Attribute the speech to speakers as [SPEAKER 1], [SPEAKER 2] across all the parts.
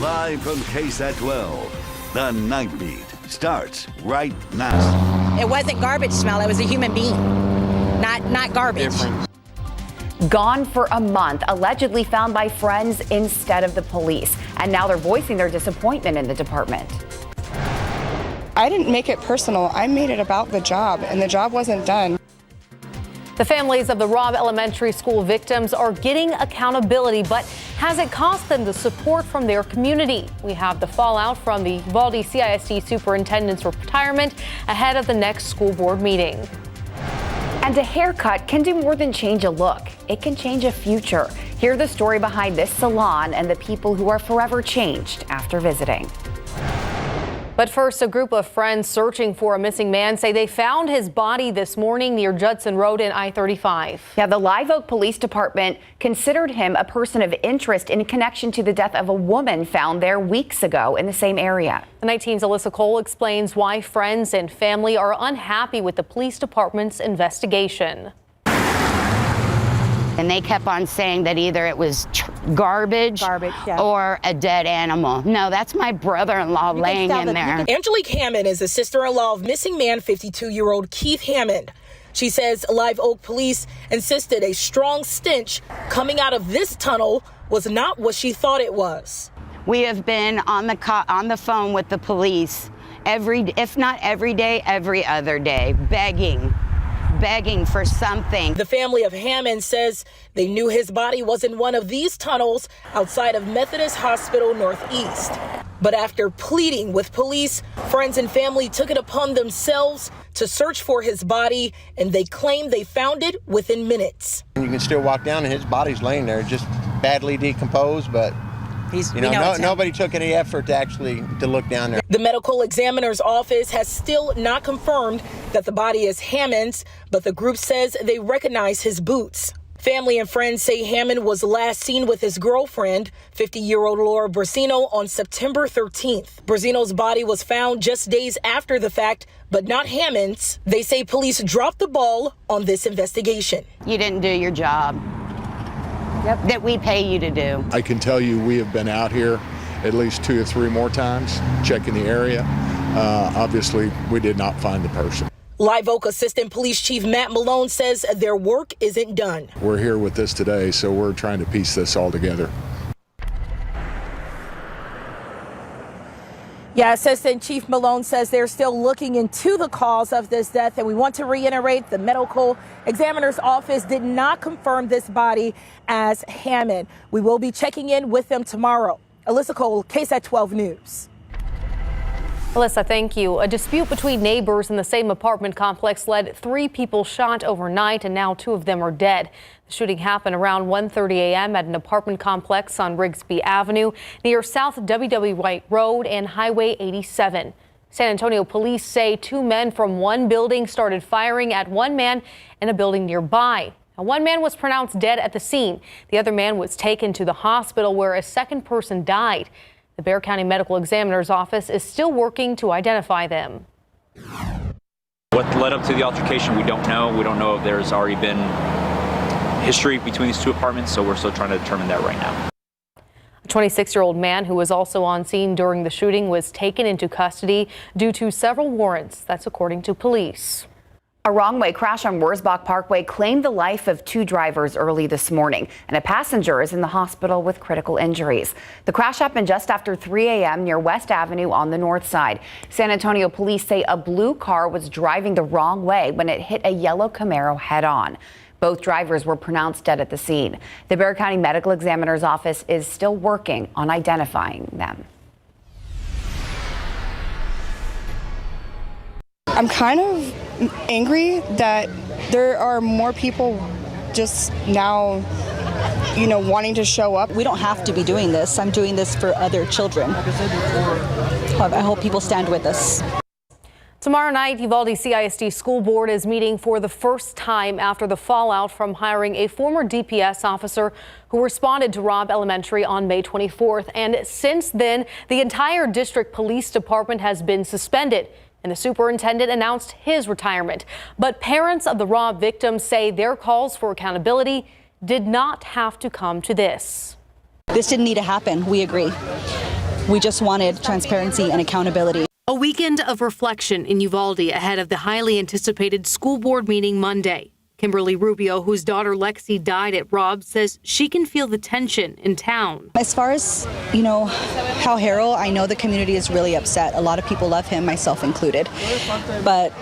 [SPEAKER 1] Live from KSAT 12, the Nightbeat starts right now.
[SPEAKER 2] It wasn't garbage smell, it was a human being, not garbage.
[SPEAKER 3] Gone for a month, allegedly found by friends instead of the police. And now they're voicing their disappointment in the department.
[SPEAKER 4] I didn't make it personal. I made it about the job, and the job wasn't done.
[SPEAKER 5] The families of the Robb Elementary School victims are getting accountability, but has it cost them the support from their community? We have the fallout from the Uvalde CISD superintendent's retirement ahead of the next school board meeting.
[SPEAKER 3] And a haircut can do more than change a look. It can change a future. Hear the story behind this salon and the people who are forever changed after visiting.
[SPEAKER 5] But first, a group of friends searching for a missing man say they found his body this morning near Judson Road and I-35.
[SPEAKER 3] Yeah, the Live Oak Police Department considered him a person of interest in connection to the death of a woman found there weeks ago in the same area.
[SPEAKER 5] The Night Team's Alyssa Cole explains why friends and family are unhappy with the police department's investigation.
[SPEAKER 6] And they kept on saying that either it was garbage yeah, or a dead animal. No, that's my brother-in-law laying in there.
[SPEAKER 7] Angelique Hammond is the sister-in-law of missing man 52-year-old Keith Hammond. She says Live Oak police insisted a strong stench coming out of this tunnel was not what she thought it was.
[SPEAKER 6] We have been on the phone with the police if not every day, every other day, begging for something.
[SPEAKER 7] The family of Hammond says they knew his body was in one of these tunnels outside of Methodist Hospital Northeast. But after pleading with police, friends and family took it upon themselves to search for his body, and they claim they found it within minutes.
[SPEAKER 8] You can still walk down and his body's laying there, just badly decomposed, but nobody took any effort to look down there.
[SPEAKER 7] The medical examiner's office has still not confirmed that the body is Hammond's, but the group says they recognize his boots. Family and friends say Hammond was last seen with his girlfriend, 50-year-old Laura Brasino, on September 13th. Brasino's body was found just days after the fact, but not Hammond's. They say police dropped the ball on this investigation.
[SPEAKER 6] You didn't do your job. Yep. That we pay you to do.
[SPEAKER 9] I can tell you we have been out here at least 2 or 3 more times checking the area. Obviously, we did not find the person.
[SPEAKER 7] Live Oak Assistant Police Chief Matt Malone says their work isn't done.
[SPEAKER 9] We're here with this today, so we're trying to piece this all together.
[SPEAKER 7] Yeah, Assistant Chief Malone says they're still looking into the cause of this death, and we want to reiterate the medical examiner's office did not confirm this body as Hammond. We will be checking in with them tomorrow. Alyssa Cole, KSAT 12 News.
[SPEAKER 5] Alyssa, thank you. A dispute between neighbors in the same apartment complex led 3 people shot overnight, and now 2 of them are dead. The shooting happened around 1:30 a.m. at an apartment complex on Rigsby Avenue near South W.W. White Road and Highway 87. San Antonio police say 2 men from one building started firing at one man in a building nearby. Now, one man was pronounced dead at the scene. The other man was taken to the hospital where a second person died. The Bexar County Medical Examiner's office is still working to identify them.
[SPEAKER 10] What led up to the altercation, we don't know. We don't know if there's already been history between these 2 apartments, so we're still trying to determine that right now.
[SPEAKER 5] A 26-year-old man who was also on scene during the shooting was taken into custody due to several warrants. That's according to police.
[SPEAKER 3] A wrong-way crash on Wurzbach Parkway claimed the life of 2 drivers early this morning, and a passenger is in the hospital with critical injuries. The crash happened just after 3 a.m. near West Avenue on the north side. San Antonio police say a blue car was driving the wrong way when it hit a yellow Camaro head-on. Both drivers were pronounced dead at the scene. The Bexar County Medical Examiner's office is still working on identifying them.
[SPEAKER 4] I'm kind of angry that there are more people just now, wanting to show up.
[SPEAKER 11] We don't have to be doing this. I'm doing this for other children. I hope people stand with us.
[SPEAKER 5] Tomorrow night, Uvalde CISD School Board is meeting for the first time after the fallout from hiring a former DPS officer who responded to Robb Elementary on May 24th. And since then, the entire district police department has been suspended, and the superintendent announced his retirement. But parents of the Robb victims say their calls for accountability did not have to come to this.
[SPEAKER 11] This didn't need to happen. We agree. We just wanted transparency and accountability.
[SPEAKER 5] A weekend of reflection in Uvalde ahead of the highly anticipated school board meeting Monday. Kimberly Rubio, whose daughter Lexi died at Robb, says she can feel the tension in town.
[SPEAKER 11] As far as, Hal Harrell, I know the community is really upset. A lot of people love him, myself included. But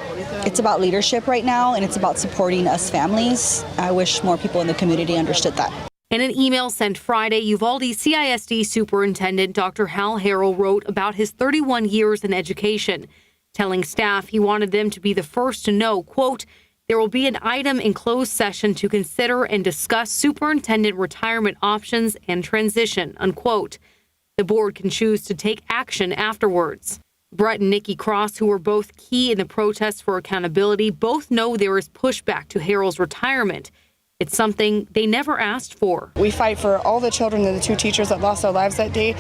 [SPEAKER 11] it's about leadership right now, and it's about supporting us families. I wish more people in the community understood that.
[SPEAKER 5] In an email sent Friday, Uvalde CISD Superintendent Dr. Hal Harrell wrote about his 31 years in education, telling staff he wanted them to be the first to know, quote, there will be an item in closed session to consider and discuss superintendent retirement options and transition, unquote. The board can choose to take action afterwards. Brett and Nikki Cross, who were both key in the protests for accountability, both know there is pushback to Harrell's retirement. It's something they never asked for.
[SPEAKER 4] We fight for all the children and the 2 teachers that lost their lives that day.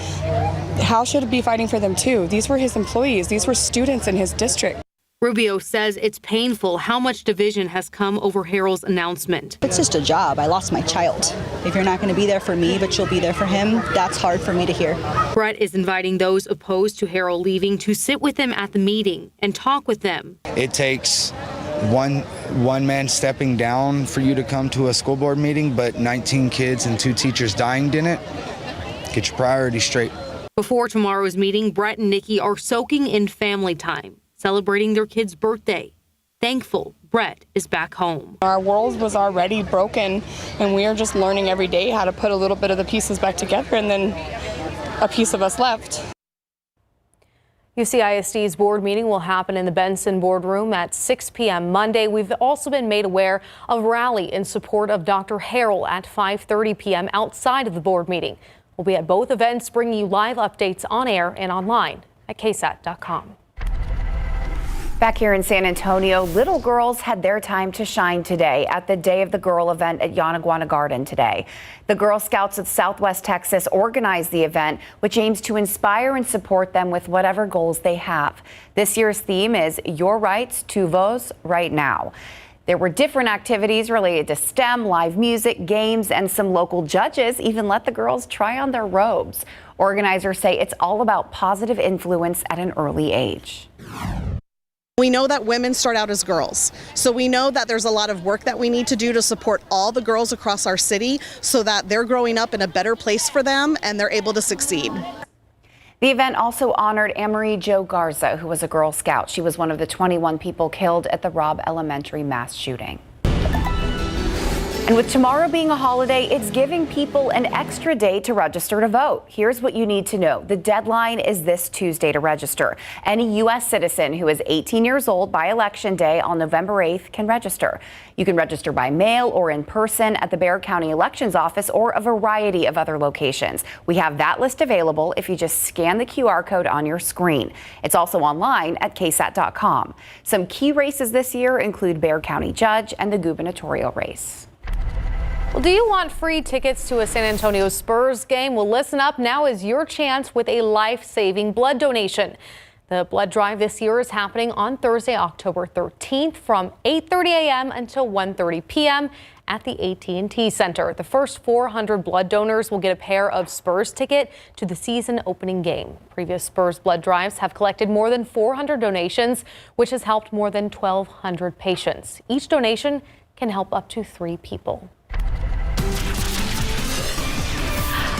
[SPEAKER 4] Hal should be fighting for them too. These were his employees. These were students in his district.
[SPEAKER 5] Rubio says it's painful how much division has come over Harrell's announcement.
[SPEAKER 11] It's just a job. I lost my child. If you're not going to be there for me, but you'll be there for him, that's hard for me to hear.
[SPEAKER 5] Brett is inviting those opposed to Harrell leaving to sit with them at the meeting and talk with them.
[SPEAKER 12] It takes one man stepping down for you to come to a school board meeting, but 19 kids and 2 teachers dying didn't. Get your priorities straight.
[SPEAKER 5] Before tomorrow's meeting, Brett and Nikki are soaking in family time, celebrating their kid's birthday. Thankful Brett is back home.
[SPEAKER 4] Our world was already broken, and we are just learning every day how to put a little bit of the pieces back together, and then a piece of us left.
[SPEAKER 5] UCISD's board meeting will happen in the Benson boardroom at 6 p.m. Monday. We've also been made aware of a rally in support of Dr. Harrell at 5:30 p.m. outside of the board meeting. We'll be at both events, bringing you live updates on air and online at KSAT.com.
[SPEAKER 3] Back here in San Antonio, little girls had their time to shine today at the Day of the Girl event at Yanaguana Garden today. The Girl Scouts of Southwest Texas organized the event, which aims to inspire and support them with whatever goals they have. This year's theme is Your Rights, Tu Voz, Right Now. There were different activities related to STEM, live music, games, and some local judges even let the girls try on their robes. Organizers say it's all about positive influence at an early age.
[SPEAKER 13] We know that women start out as girls, so we know that there's a lot of work that we need to do to support all the girls across our city so that they're growing up in a better place for them and they're able to succeed.
[SPEAKER 3] The event also honored Amory Jo Garza, who was a Girl Scout. She was one of the 21 people killed at the Robb Elementary mass shooting. And with tomorrow being a holiday, it's giving people an extra day to register to vote. Here's what you need to know. The deadline is this Tuesday to register. Any U.S. citizen who is 18 years old by Election Day on November 8th can register. You can register by mail or in person at the Bexar County Elections Office or a variety of other locations. We have that list available if you just scan the QR code on your screen. It's also online at KSAT.com. Some key races this year include Bexar County Judge and the gubernatorial race.
[SPEAKER 5] Well, do you want free tickets to a San Antonio Spurs game? Well, listen up. Now is your chance with a life-saving blood donation. The blood drive this year is happening on Thursday, October 13th from 8:30 a.m. until 1:30 p.m. at the AT&T Center. The first 400 blood donors will get a pair of Spurs ticket to the season opening game. Previous Spurs blood drives have collected more than 400 donations, which has helped more than 1,200 patients. Each donation can help up to 3 people.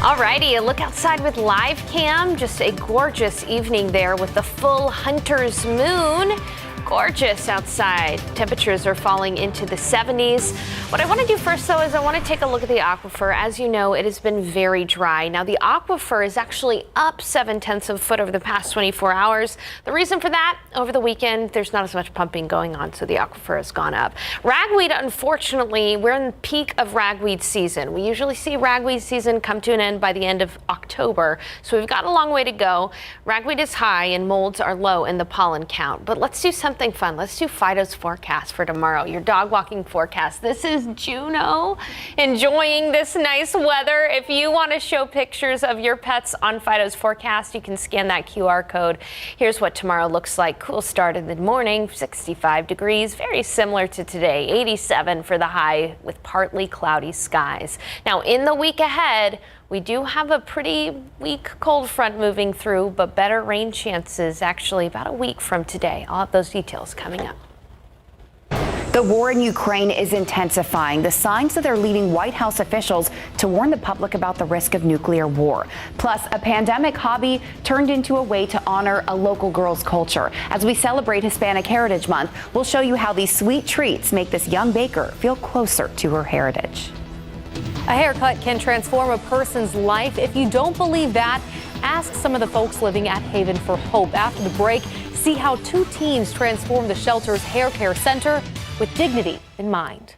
[SPEAKER 14] Alrighty, a look outside with live cam. Just a gorgeous evening there with the full hunter's moon. Gorgeous outside. Temperatures are falling into the 70s. What I want to do first, though, is I want to take a look at the aquifer. As you know, it has been very dry. Now, the aquifer is actually up 0.7 of a foot over the past 24 hours. The reason for that, over the weekend, there's not as much pumping going on, so the aquifer has gone up. Ragweed, unfortunately, we're in the peak of ragweed season. We usually see ragweed season come to an end by the end of October, so we've got a long way to go. Ragweed is high and molds are low in the pollen count, but let's do something fun. Let's do Fido's forecast for tomorrow, your dog walking forecast. This is Juno enjoying this nice weather. If you want to show pictures of your pets on Fido's forecast, you can scan that QR code. Here's what tomorrow looks like. Cool start in the morning, 65 degrees, very similar to today, 87 for the high with partly cloudy skies. Now in the week ahead, We do have a pretty weak cold front moving through, but better rain chances actually about a week from today. I'll have those details coming up.
[SPEAKER 3] The war in Ukraine is intensifying. The signs that are leading White House officials to warn the public about the risk of nuclear war. Plus, a pandemic hobby turned into a way to honor a local girl's culture. As we celebrate Hispanic Heritage Month, we'll show you how these sweet treats make this young baker feel closer to her heritage.
[SPEAKER 5] A haircut can transform a person's life. If you don't believe that, ask some of the folks living at Haven for Hope. After the break, see how 2 teens transformed the shelter's hair care center with dignity in mind.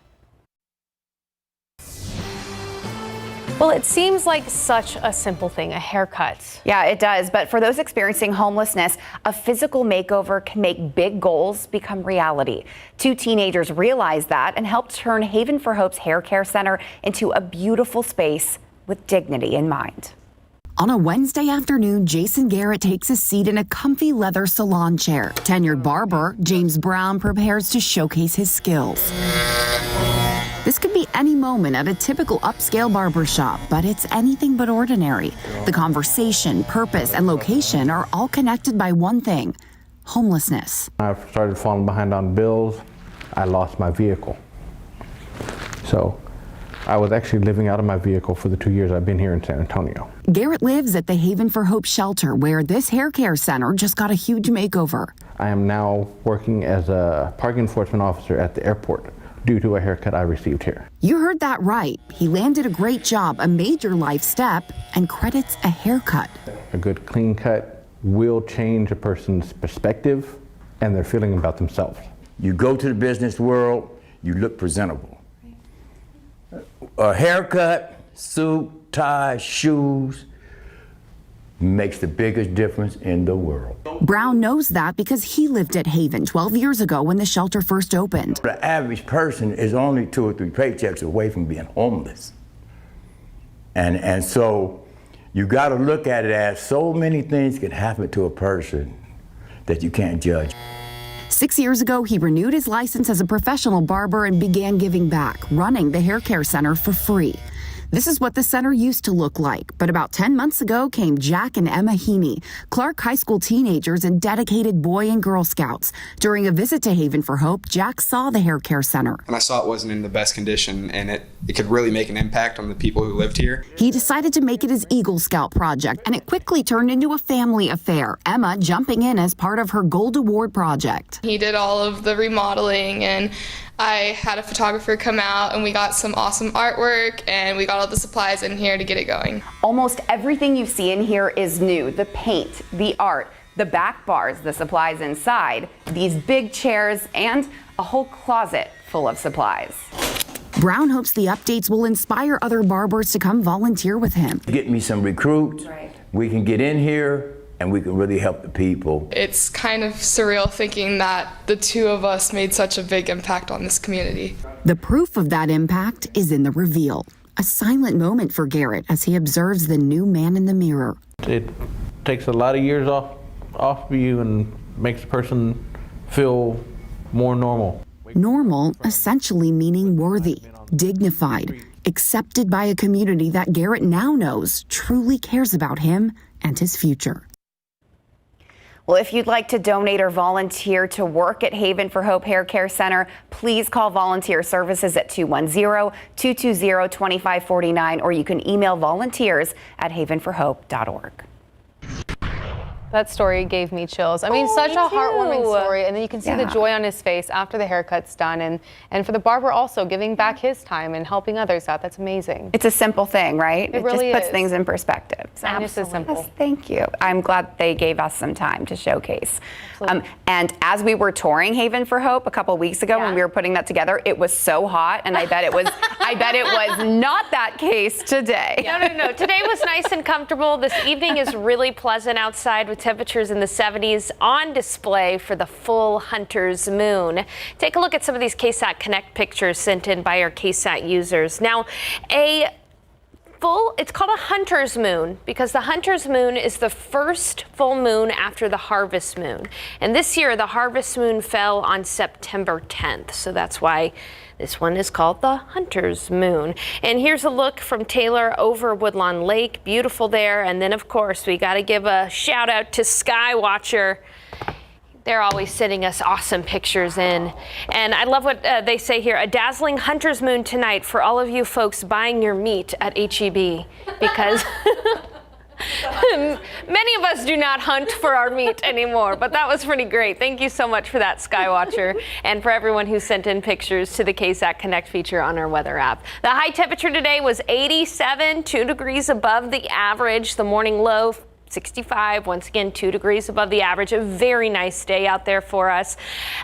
[SPEAKER 5] Well, it seems like such a simple thing, a haircut.
[SPEAKER 3] Yeah, it does. But for those experiencing homelessness, a physical makeover can make big goals become reality. 2 teenagers realized that and helped turn Haven for Hope's Hair Care Center into a beautiful space with dignity in mind.
[SPEAKER 15] On a Wednesday afternoon, Jason Garrett takes a seat in a comfy leather salon chair. Tenured barber James Brown prepares to showcase his skills. This could be any moment at a typical upscale barbershop, but it's anything but ordinary. The conversation, purpose, and location are all connected by one thing: homelessness.
[SPEAKER 16] I started falling behind on bills. I lost my vehicle. So I was actually living out of my vehicle for the 2 years I've been here in San Antonio.
[SPEAKER 15] Garrett lives at the Haven for Hope shelter, where this hair care center just got a huge makeover.
[SPEAKER 16] I am now working as a parking enforcement officer at the airport due to a haircut I received here.
[SPEAKER 15] You heard that right. He landed a great job, a major life step, and credits a haircut.
[SPEAKER 16] A good clean cut will change a person's perspective and their feeling about themselves.
[SPEAKER 17] You go to the business world, you look presentable. A haircut, suit, tie, shoes makes the biggest difference in the world.
[SPEAKER 15] Brown knows that because he lived at Haven 12 years ago when the shelter first opened.
[SPEAKER 17] The average person is only 2 or 3 paychecks away from being homeless. And so you got to look at it as so many things can happen to a person that you can't judge.
[SPEAKER 15] 6 years ago, he renewed his license as a professional barber and began giving back, running the hair care center for free. This is what the center used to look like, but about 10 months ago came Jack and Emma Heaney, Clark High School teenagers and dedicated Boy and Girl Scouts. During a visit to Haven for Hope, Jack saw the hair care center.
[SPEAKER 18] And I saw it wasn't in the best condition, and it could really make an impact on the people who lived here.
[SPEAKER 15] He decided to make it his Eagle Scout project, and it quickly turned into a family affair, Emma jumping in as part of her Gold Award project.
[SPEAKER 19] He did all of the remodeling, and I had a photographer come out, and we got some awesome artwork, and we got all the supplies in here to get it going.
[SPEAKER 3] Almost everything you see in here is new. The paint, the art, the back bars, the supplies inside, these big chairs, and a whole closet full of supplies.
[SPEAKER 15] Brown hopes the updates will inspire other barbers to come volunteer with him.
[SPEAKER 17] Get me some recruits. Right. We can get in here and we can really help the people.
[SPEAKER 19] It's kind of surreal thinking that the 2 of us made such a big impact on this community.
[SPEAKER 15] The proof of that impact is in the reveal. A silent moment for Garrett as he observes the new man in the mirror.
[SPEAKER 16] It takes a lot of years off of you and makes a person feel more normal.
[SPEAKER 15] Normal essentially meaning worthy, dignified, accepted by a community that Garrett now knows truly cares about him and his future.
[SPEAKER 3] Well, if you'd like to donate or volunteer to work at Haven for Hope Hair Care Center, please call Volunteer Services at 210-220-2549, or you can email volunteers@havenforhope.org.
[SPEAKER 5] That story gave me chills. I mean, such a heartwarming story. And then you can see the joy on his face after the haircut's done. And for the barber also giving back his time and helping others out. That's amazing.
[SPEAKER 3] It's a simple thing, right?
[SPEAKER 5] It really
[SPEAKER 3] just puts
[SPEAKER 5] is.
[SPEAKER 3] things in perspective.
[SPEAKER 5] And it's so simple.
[SPEAKER 3] Yes, thank you. I'm glad they gave us some time to showcase. And as we were touring Haven for Hope a couple weeks ago when we were putting that together, it was so hot, and I bet it was not that case today.
[SPEAKER 14] No. Today was nice and comfortable. This evening is really pleasant outside with temperatures in the 70s on display for the full hunter's moon. Take a look at some of these KSAT Connect pictures sent in by our KSAT users. Now, a It's called a hunter's moon because the hunter's moon is the first full moon after the harvest moon. And this year, the harvest moon fell on September 10th. So that's why this one is called the hunter's moon. And here's a look from Taylor over Woodlawn Lake. Beautiful there. And then, of course, we got to give a shout out to Skywatcher. They're always sending us awesome pictures in. And I love what they say here, a dazzling hunter's moon tonight for all of you folks buying your meat at H-E-B, because many of us do not hunt for our meat anymore, but that was pretty great. Thank you so much for that, Skywatcher, and for everyone who sent in pictures to the KSAT Connect feature on our weather app. The high temperature today was 87, 2 degrees above the average. The morning low, 65, once again 2 degrees above the average. A very nice day out there for us,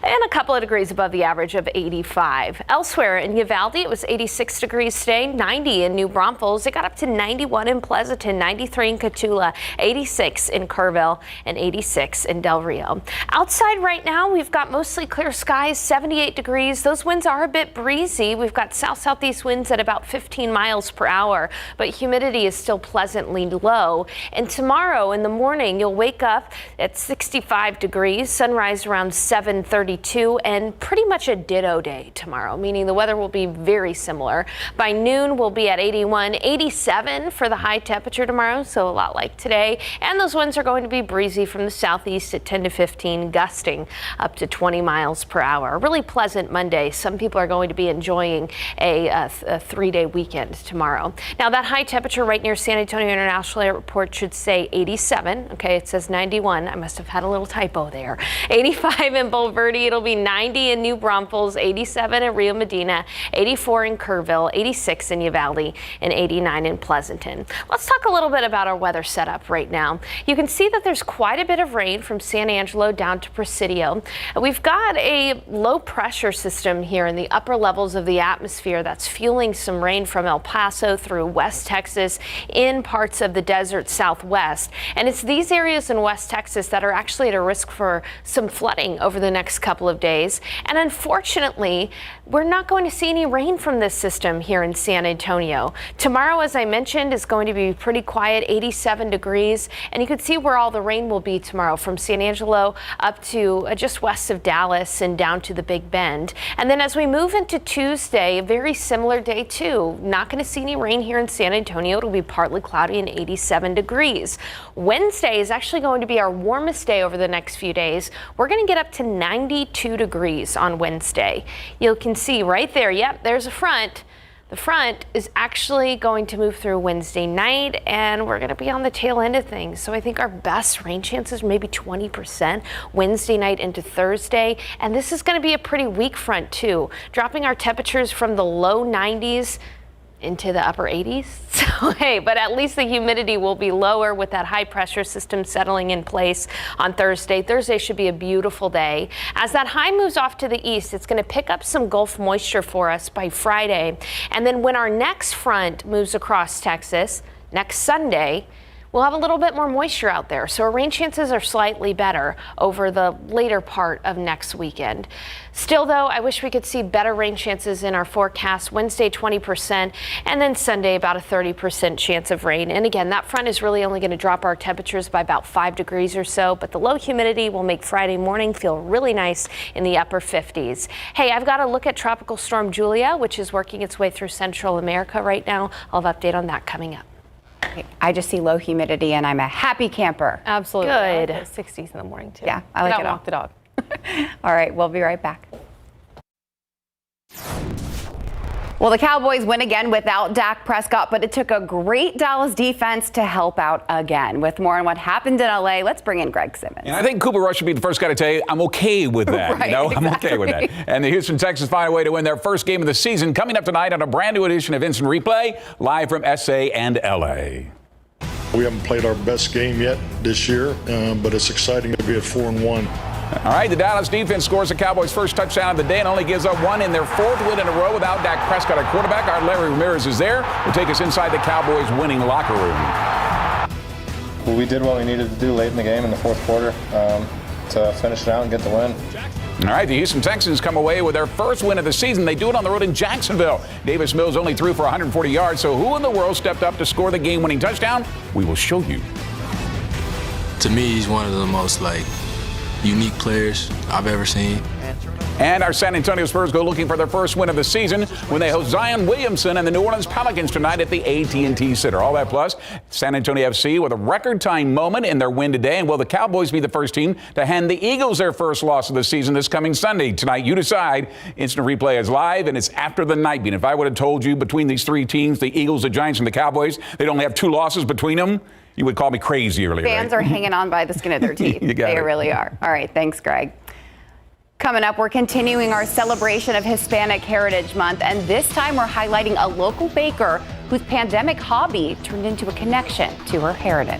[SPEAKER 14] and a couple of degrees above the average of 85. Elsewhere in Uvalde, it was 86 degrees today, 90 in New Braunfels. It got up to 91 in Pleasanton, 93 in Cotulla, 86 in Kerrville, and 86 in Del Rio. Outside right now, we've got mostly clear skies, 78 degrees. Those winds are a bit breezy. We've got south-southeast winds at about 15 miles per hour, but humidity is still pleasantly low. And tomorrow in the morning, you'll wake up at 65 degrees, sunrise around 7:32, and pretty much a ditto day tomorrow, meaning the weather will be very similar. By noon, we'll be at 81, 87 for the high temperature tomorrow, so a lot like today. And those winds are going to be breezy from the southeast at 10 to 15, gusting up to 20 miles per hour. A really pleasant Monday. Some people are going to be enjoying a 3-day weekend tomorrow. Now, that high temperature right near San Antonio International Airport should say 87. Okay, it says 91. I must have had a little typo there. 85 in Bulverde. It'll be 90 in New Braunfels, 87 in Rio Medina, 84 in Kerrville, 86 in Uvalde, and 89 in Pleasanton. Let's talk a little bit about our weather setup right now. You can see that there's quite a bit of rain from San Angelo down to Presidio. We've got a low pressure system here in the upper levels of the atmosphere that's fueling some rain from El Paso through West Texas in parts of the desert Southwest. And it's these areas in West Texas that are actually at a risk for some flooding over the next couple of days. And unfortunately, we're not going to see any rain from this system here in San Antonio. Tomorrow, as I mentioned, is going to be pretty quiet, 87 degrees. And you can see where all the rain will be tomorrow from San Angelo up to just west of Dallas and down to the Big Bend. And then as we move into Tuesday, a very similar day too. Not going to see any rain here in San Antonio. It'll be partly cloudy and 87 degrees. Wednesday is actually going to be our warmest day over the next few days. We're going to get up to 92 degrees on Wednesday. You can see right there, yep, there's a front. The front is actually going to move through Wednesday night, and we're going to be on the tail end of things. So I think our best rain chances maybe 20% Wednesday night into Thursday. And this is going to be a pretty weak front too, dropping our temperatures from the low 90s into the upper 80s. So hey, but at least the humidity will be lower with that high pressure system settling in place on Thursday. Thursday should be a beautiful day. As that high moves off to the east, it's going to pick up some Gulf moisture for us by Friday. And then when our next front moves across Texas next Sunday, we'll have a little bit more moisture out there. So our rain chances are slightly better over the later part of next weekend. Still, though, I wish we could see better rain chances in our forecast. Wednesday, 20%, and then Sunday, about a 30% chance of rain. And again, that front is really only going to drop our temperatures by about 5 degrees or so, but the low humidity will make Friday morning feel really nice in the upper 50s. Hey, I've got a look at Tropical Storm Julia, which is working its way through Central America right now. I'll have an update on that coming up.
[SPEAKER 3] I just see low humidity and I'm a happy camper.
[SPEAKER 5] Absolutely.
[SPEAKER 3] Good.
[SPEAKER 5] I like 60s in the morning too.
[SPEAKER 3] Yeah, I like it all.
[SPEAKER 5] Walk the dog.
[SPEAKER 3] All right, we'll be right back. Well, the Cowboys win again without Dak Prescott, but it took a great Dallas defense to help out again. With more on what happened in LA, let's bring in Greg Simmons.
[SPEAKER 20] And I think Cooper Rush should be the first guy to tell you, I'm okay with that.
[SPEAKER 3] Right,
[SPEAKER 20] you know,
[SPEAKER 3] exactly.
[SPEAKER 20] I'm okay with that. And the Houston Texans find a way to win their first game of the season, coming up tonight on a brand new edition of Instant Replay, live from SA and LA.
[SPEAKER 9] We haven't played our best game yet this year, but it's exciting to be at 4-1.
[SPEAKER 20] All right, the Dallas defense scores the Cowboys' first touchdown of the day and only gives up one in their fourth win in a row without Dak Prescott at quarterback. Our Larry Ramirez is there. Will take us inside the Cowboys' winning locker room.
[SPEAKER 21] Well, we did what we needed to do late in the game in the fourth quarter to finish it out and get the win.
[SPEAKER 20] All right, the Houston Texans come away with their first win of the season. They do it on the road in Jacksonville. Davis Mills only threw for 140 yards, so who in the world stepped up to score the game-winning touchdown? We will show you.
[SPEAKER 21] To me, he's one of the most, unique players I've ever seen.
[SPEAKER 20] And our San Antonio Spurs go looking for their first win of the season when they host Zion Williamson and the New Orleans Pelicans tonight at the AT&T Center. All that plus San Antonio FC with a record-time moment in their win today. And will the Cowboys be the first team to hand the Eagles their first loss of the season this coming Sunday? Tonight, you decide. Instant replay is live, and it's after the night beat. If I would have told you between these three teams, the Eagles, the Giants, and the Cowboys, they'd only have 2 losses between them, you would call me crazy earlier.
[SPEAKER 3] Fans are hanging on by the skin of their teeth. They really are. All right. Thanks, Greg. Coming up, we're continuing our celebration of Hispanic Heritage Month, and this time we're highlighting a local baker whose pandemic hobby turned into a connection to her heritage.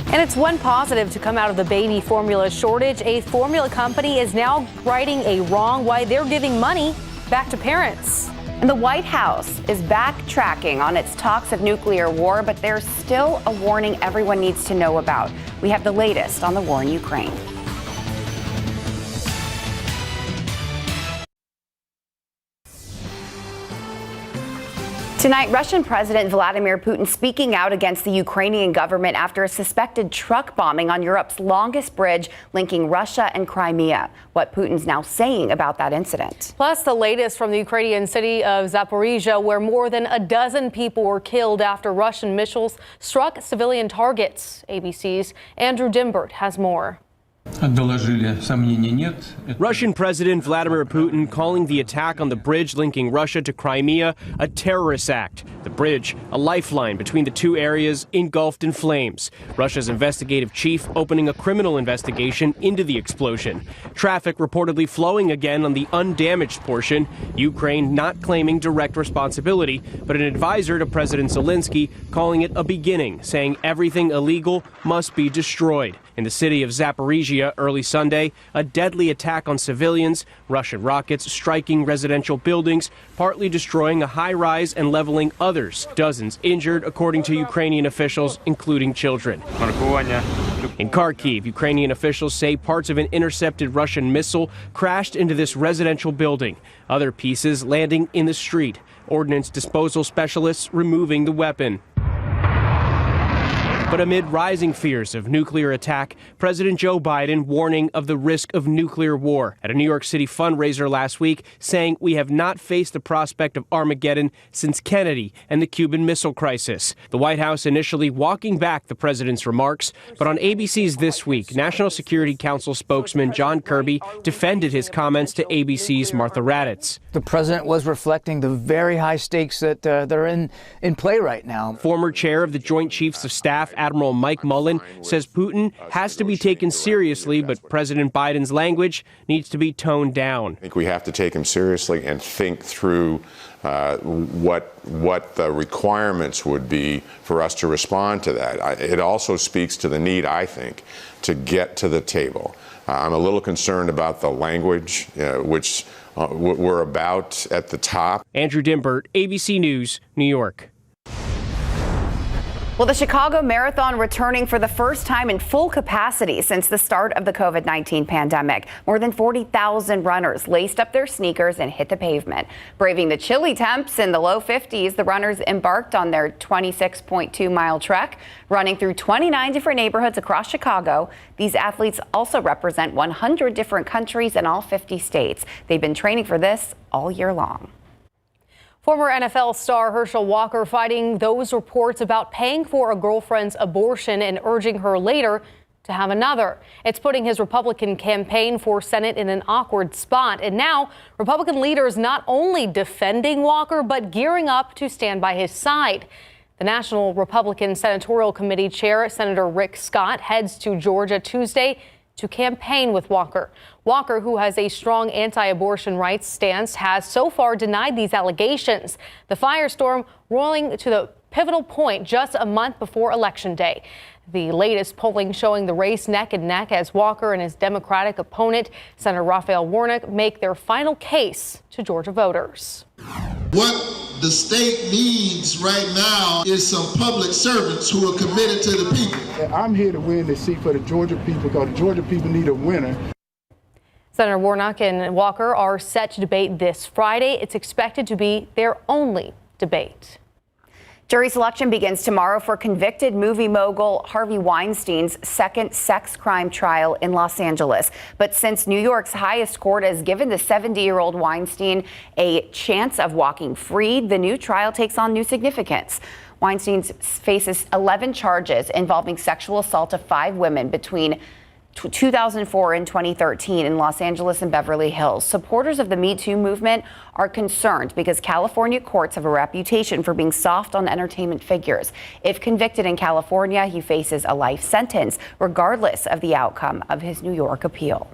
[SPEAKER 5] And it's one positive to come out of the baby formula shortage. A formula company is now righting a wrong why they're giving money back to parents.
[SPEAKER 3] And the White House is backtracking on its talks of nuclear war, but there's still a warning everyone needs to know about. We have the latest on the war in Ukraine. Tonight, Russian President Vladimir Putin speaking out against the Ukrainian government after a suspected truck bombing on Europe's longest bridge linking Russia and Crimea. What Putin's now saying about that incident.
[SPEAKER 5] Plus, the latest from the Ukrainian city of Zaporizhia, where more than a dozen people were killed after Russian missiles struck civilian targets. ABC's Andrew Dimbert has more.
[SPEAKER 22] Russian President Vladimir Putin calling the attack on the bridge linking Russia to Crimea a terrorist act. The bridge, a lifeline between the two areas, engulfed in flames. Russia's investigative chief opening a criminal investigation into the explosion. Traffic reportedly flowing again on the undamaged portion. Ukraine not claiming direct responsibility, but an advisor to President Zelensky calling it a beginning, saying everything illegal must be destroyed. In the city of Zaporizhia early Sunday, a deadly attack on civilians, Russian rockets striking residential buildings, partly destroying a high-rise and leveling others. Dozens injured, according to Ukrainian officials, including children. In Kharkiv, Ukrainian officials say parts of an intercepted Russian missile crashed into this residential building. Other pieces landing in the street. Ordnance disposal specialists removing the weapon. But amid rising fears of nuclear attack, President Joe Biden warning of the risk of nuclear war at a New York City fundraiser last week, saying we have not faced the prospect of Armageddon since Kennedy and the Cuban Missile Crisis. The White House initially walking back the president's remarks, but on ABC's This Week, National Security Council spokesman John Kirby defended his comments to ABC's Martha Raddatz.
[SPEAKER 23] The president was reflecting the very high stakes that are in play right now.
[SPEAKER 22] Former chair of the Joint Chiefs of Staff, Admiral Mike Mullen, says Putin has to be taken seriously, but President Biden's language needs to be toned down.
[SPEAKER 24] I think we have to take him seriously and think through what the requirements would be for us to respond to that. It also speaks to the need, I think, to get to the table. I'm a little concerned about the language, which we're about at the top.
[SPEAKER 22] Andrew Dimbert, ABC News, New York.
[SPEAKER 3] Well, the Chicago Marathon returning for the first time in full capacity since the start of the COVID-19 pandemic. More than 40,000 runners laced up their sneakers and hit the pavement. Braving the chilly temps in the low 50s, the runners embarked on their 26.2-mile trek, running through 29 different neighborhoods across Chicago. These athletes also represent 100 different countries in all 50 states. They've been training for this all year long.
[SPEAKER 5] Former NFL star Herschel Walker fighting those reports about paying for a girlfriend's abortion and urging her later to have another. It's putting his Republican campaign for Senate in an awkward spot. And now Republican leaders not only defending Walker, but gearing up to stand by his side. The National Republican Senatorial Committee Chair, Senator Rick Scott, heads to Georgia Tuesday to campaign with Walker. Walker, who has a strong anti-abortion rights stance, has so far denied these allegations. The firestorm rolling to the pivotal point just a month before Election Day. The latest polling showing the race neck and neck as Walker and his Democratic opponent, Senator Raphael Warnock, make their final case to Georgia voters.
[SPEAKER 25] What the state needs right now is some public servants who are committed to the people.
[SPEAKER 9] I'm here to win the seat for the Georgia people because the Georgia people need a winner.
[SPEAKER 5] Senator Warnock and Walker are set to debate this Friday. It's expected to be their only debate.
[SPEAKER 3] Jury selection begins tomorrow for convicted movie mogul Harvey Weinstein's second sex crime trial in Los Angeles. But since New York's highest court has given the 70-year-old Weinstein a chance of walking free, the new trial takes on new significance. Weinstein faces 11 charges involving sexual assault of 5 women between 2004 and 2013 in Los Angeles and Beverly Hills. Supporters of the Me Too movement are concerned because California courts have a reputation for being soft on entertainment figures. If convicted in California, he faces a life sentence, regardless of the outcome of his New York appeal.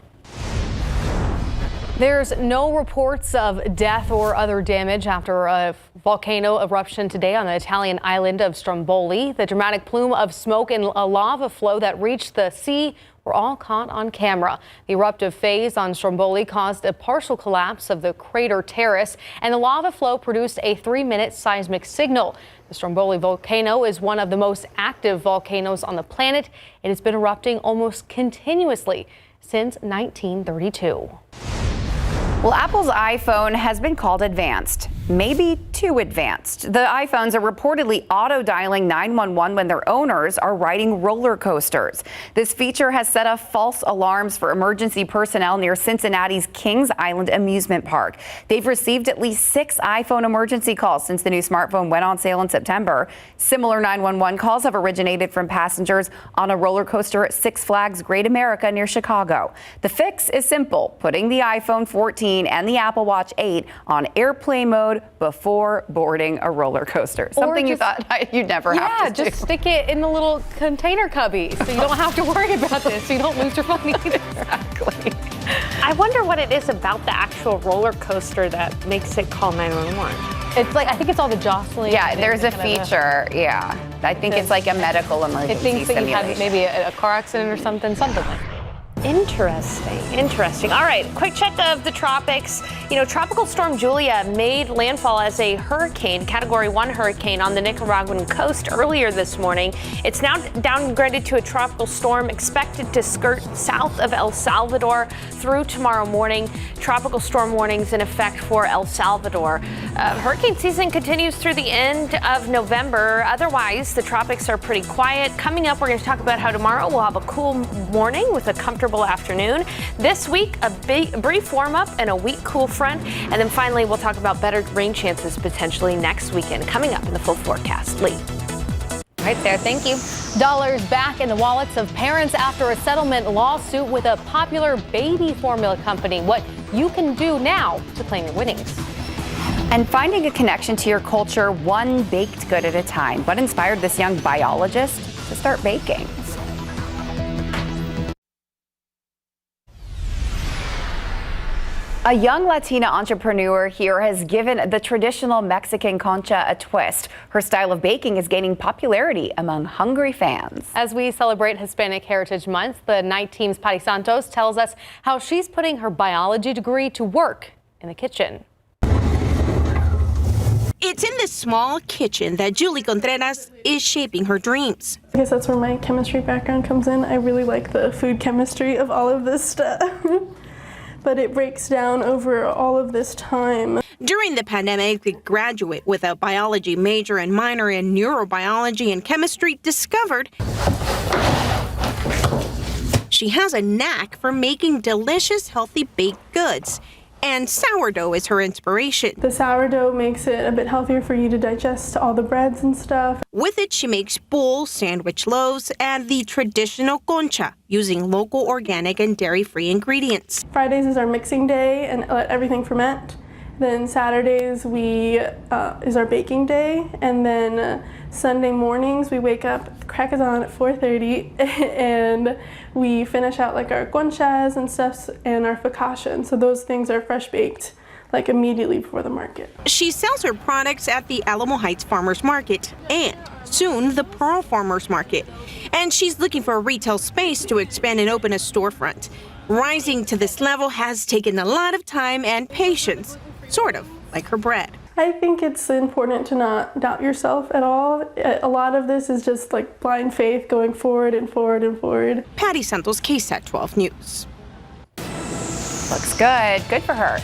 [SPEAKER 5] There's no reports of death or other damage after a volcano eruption today on the Italian island of Stromboli. The dramatic plume of smoke and a lava flow that reached the sea were all caught on camera. The eruptive phase on Stromboli caused a partial collapse of the crater terrace, and the lava flow produced a 3-minute seismic signal. The Stromboli volcano is one of the most active volcanoes on the planet. It has been erupting almost continuously since 1932.
[SPEAKER 3] Well, Apple's iPhone has been called advanced, maybe too advanced. The iPhones are reportedly auto-dialing 911 when their owners are riding roller coasters. This feature has set off false alarms for emergency personnel near Cincinnati's Kings Island amusement park. They've received at least 6 iPhone emergency calls since the new smartphone went on sale in September. Similar 911 calls have originated from passengers on a roller coaster at Six Flags Great America near Chicago. The fix is simple: putting the iPhone 14 and the Apple Watch 8 on airplane mode before boarding a roller coaster. Something you thought you'd never have to do.
[SPEAKER 5] Yeah, just stick it in the little container cubby so you don't have to worry about this, so you don't lose your phone either.
[SPEAKER 3] Exactly.
[SPEAKER 14] I wonder what it is about the actual roller coaster that makes it call 911.
[SPEAKER 5] It's like, I think it's all the jostling.
[SPEAKER 3] Yeah, there's a feature. Yeah, I think it's like a medical emergency
[SPEAKER 5] it thinks that
[SPEAKER 3] simulation.
[SPEAKER 5] you had maybe a car accident or something like that.
[SPEAKER 14] Interesting. All right, quick check of the tropics. You know, Tropical Storm Julia made landfall as a hurricane, Category 1 hurricane on the Nicaraguan coast earlier this morning. It's now downgraded to a tropical storm, expected to skirt south of El Salvador through tomorrow morning. Tropical storm warnings in effect for El Salvador. Hurricane season continues through the end of November. Otherwise, the tropics are pretty quiet. Coming up, we're going to talk about how tomorrow we'll have a cool morning with a comfortable afternoon. This week, a brief warm-up and a weak cool front. And then finally, we'll talk about better rain chances potentially next weekend. Coming up in the full forecast. Lee.
[SPEAKER 5] Right there, thank you. Dollars back in the wallets of parents after a settlement lawsuit with a popular baby formula company. What you can do now to claim your winnings.
[SPEAKER 3] And finding a connection to your culture one baked good at a time. What inspired this young biologist to start baking? A young Latina entrepreneur here has given the traditional Mexican concha a twist. Her style of baking is gaining popularity among hungry fans.
[SPEAKER 5] As we celebrate Hispanic Heritage Month, the night team's Patty Santos tells us how she's putting her biology degree to work in the kitchen.
[SPEAKER 1] It's in this small kitchen that Julie Contreras is shaping her dreams.
[SPEAKER 2] I guess that's where my chemistry background comes in. I really like the food chemistry of all of this stuff. But it breaks down over all of this time.
[SPEAKER 1] During the pandemic, the graduate with a biology major and minor in neurobiology and chemistry discovered she has a knack for making delicious, healthy baked goods. And sourdough is her inspiration.
[SPEAKER 2] The sourdough makes it a bit healthier for you to digest all the breads and stuff.
[SPEAKER 1] With it, she makes bowls, sandwich loaves, and the traditional concha, using local organic and dairy-free ingredients.
[SPEAKER 2] Fridays is our mixing day and let everything ferment. Then Saturdays is our baking day, and then Sunday mornings we wake up, the crack is on at 4:30, and we finish out like our conchas and stuff and our focaccia. So those things are fresh baked like immediately before the market.
[SPEAKER 1] She sells her products at the Alamo Heights Farmers Market and soon the Pearl Farmers Market. And she's looking for a retail space to expand and open a storefront. Rising to this level has taken a lot of time and patience, sort of like her bread.
[SPEAKER 2] I think it's important to not doubt yourself at all. A lot of this is just like blind faith, going forward and forward and forward.
[SPEAKER 1] Patty Santos, KSAT 12 News.
[SPEAKER 3] Looks good. Good for her.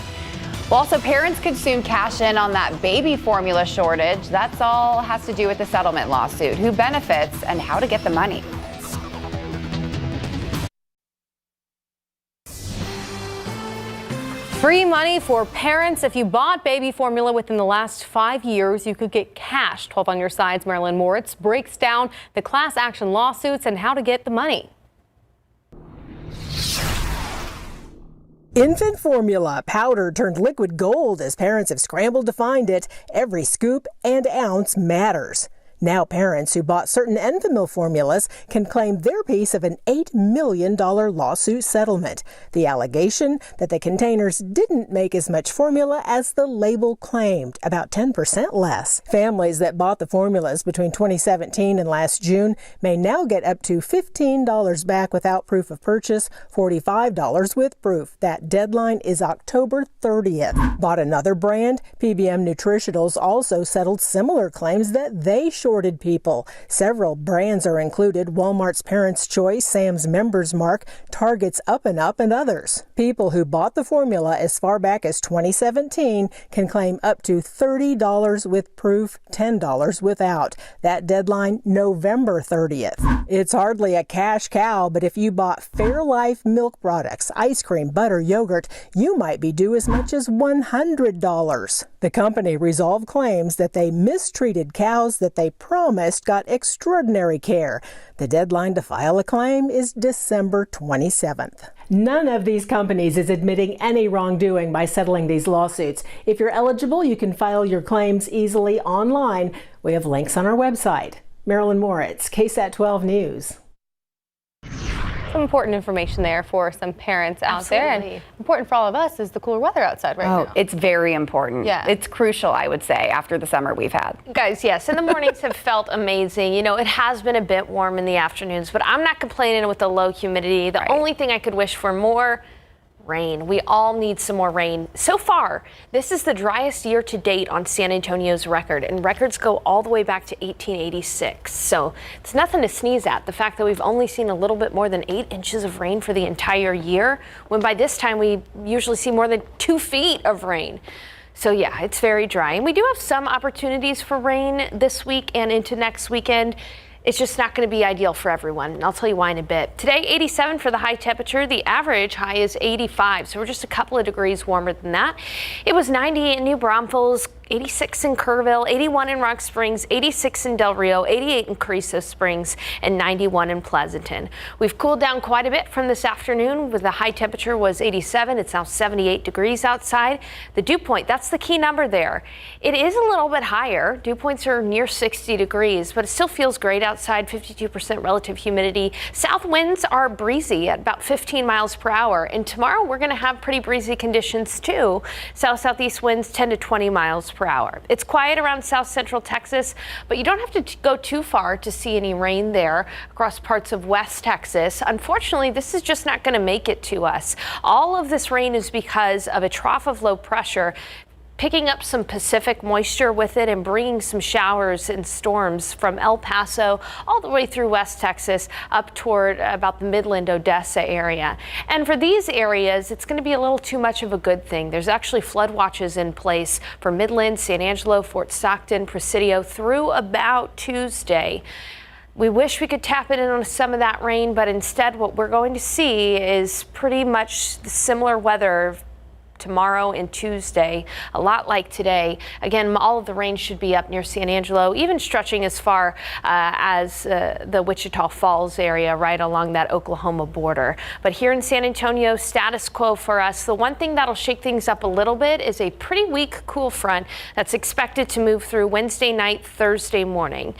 [SPEAKER 3] Well, also, parents could soon cash in on that baby formula shortage. That's all has to do with the settlement lawsuit. Who benefits and how to get the money.
[SPEAKER 5] Free money for parents. If you bought baby formula within the last 5 years, you could get cash. 12 on your sides, Marilyn Moritz breaks down the class action lawsuits and how to get the money.
[SPEAKER 6] Infant formula, powder turned liquid gold as parents have scrambled to find it. Every scoop and ounce matters. Now parents who bought certain Enfamil formulas can claim their piece of an $8 million lawsuit settlement. The allegation that the containers didn't make as much formula as the label claimed, about 10% less. Families that bought the formulas between 2017 and last June may now get up to $15 back without proof of purchase, $45 with proof. That deadline is October 30th. Bought another brand? PBM Nutritionals also settled similar claims that they shorted people. Several brands are included: Walmart's Parents' Choice, Sam's Members Mark, Target's Up and Up, and others. People who bought the formula as far back as 2017 can claim up to $30 with proof, $10 without. That deadline, November 30th. It's hardly a cash cow, but if you bought Fairlife milk products, ice cream, butter, yogurt, you might be due as much as $100. The company resolved claims that they mistreated cows that they promised got extraordinary care. The deadline to file a claim is December 27th. None of these companies is admitting any wrongdoing by settling these lawsuits. If you're eligible, you can file your claims easily online. We have links on our website. Marilyn Moritz, KSAT 12 News.
[SPEAKER 5] Some important information there for some parents out there, and important for all of us is the cooler weather outside right now.
[SPEAKER 3] It's very important.
[SPEAKER 5] Yeah.
[SPEAKER 3] It's crucial, I would say, after the summer we've had.
[SPEAKER 14] Guys, yes, and the mornings have felt amazing. You know, it has been a bit warm in the afternoons, but I'm not complaining with the low humidity. The only thing I could wish for more rain. We all need some more rain. So far, this is the driest year to date on San Antonio's record, and records go all the way back to 1886. So it's nothing to sneeze at. The fact that we've only seen a little bit more than 8 inches of rain for the entire year, when by this time we usually see more than 2 feet of rain. So yeah, it's very dry. And we do have some opportunities for rain this week and into next weekend. It's just not going to be ideal for everyone, and I'll tell you why in a bit. Today, 87 for the high temperature. The average high is 85, so we're just a couple of degrees warmer than that. It was 90 in New Braunfels, 86 in Kerrville, 81 in Rock Springs, 86 in Del Rio, 88 in Carrizo Springs, and 91 in Pleasanton. We've cooled down quite a bit from this afternoon, with the high temperature was 87. It's now 78 degrees outside. The dew point, that's the key number there. It is a little bit higher. Dew points are near 60 degrees, but it still feels great outside, 52% relative humidity. South winds are breezy at about 15 miles per hour. And tomorrow we're going to have pretty breezy conditions too. South-southeast winds 10 to 20 miles per hour. It's quiet around south central Texas, but you don't have to go too far to see any rain there across parts of West Texas. Unfortunately, this is just not going to make it to us. All of this rain is because of a trough of low pressure picking up some Pacific moisture with it and bringing some showers and storms from El Paso all the way through West Texas up toward about the Midland, Odessa area. And for these areas, it's going to be a little too much of a good thing. There's actually flood watches in place for Midland, San Angelo, Fort Stockton, Presidio through about Tuesday. We wish we could tap it in on some of that rain, but instead what we're going to see is pretty much similar weather tomorrow and Tuesday, a lot like today. Again, all of the rain should be up near San Angelo, even stretching as far as the Wichita Falls area, right along that Oklahoma border. But here in San Antonio, status quo for us. The one thing that'll shake things up a little bit is a pretty weak cool front that's expected to move through Wednesday night, Thursday morning.